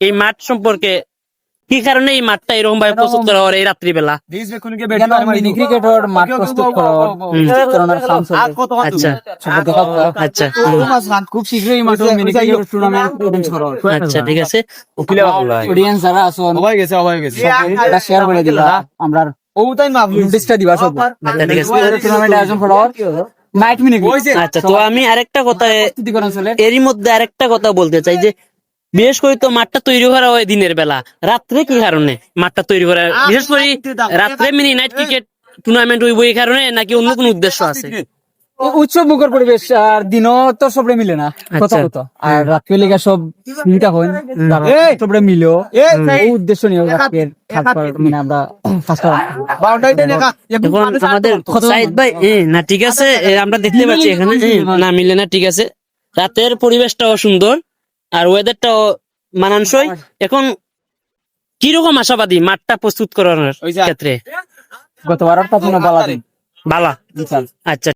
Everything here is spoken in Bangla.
এই মাঠ সম্পর্কে কি কারণে এই মাঠটা এরকম ভাবে প্রস্তুত করা হয় এই রাত্রিবেলা? মিনি ক্রিকেটের মাঠ প্রস্তুত করা আচ্ছা আচ্ছা খুব শীঘ্রই মাঠে মিনি ক্রিকেট টুর্নামেন্ট করা হবে। আচ্ছা ঠিক আছে। অডিয়েন্স যারা আছেন এটা শেয়ার করে দিবা, আমরা নোটিশটা দিবা সব। আচ্ছা ঠিক আছে। টুর্নামেন্ট আয়োজন করা হবে নাইট মিনি ক্রিকেট। আচ্ছা তো আমি আরেকটা কথা এরই মধ্যে আরেকটা কথা বলতে চাই যে বিশেষ করে তো মাঠটা তৈরি করা হয় দিনের বেলা, রাত্রে কি কারণে মাঠটা তৈরি করা হয়? বিশেষ করে রাত্রে মিনি নাইট ক্রিকেট টুর্নামেন্ট হইব এই কারণে নাকি অন্য কোনো উদ্দেশ্য আছে? উৎসব মুখর পরিবেশ, আর দিনও তো সবরে মিলে না কথা কথা, আর রাত্রে লেগে সব মিটা হয় সবরে মিলেও এই উদ্দেশ্য নিয়ে রাত্রের মানে আমরা এখন আমাদের সাইদ ভাই না ঠিক আছে, আমরা দেখতে পাচ্ছি এখানে না মিলে না, ঠিক আছে। রাতের পরিবেশটাও সুন্দর আর ওয়েদারটাও মানানসই। এখন কিরকম আশাবাদী মাঠটা প্রস্তুত করানোর ক্ষেত্রে? গতবার বালা বালা। আচ্ছা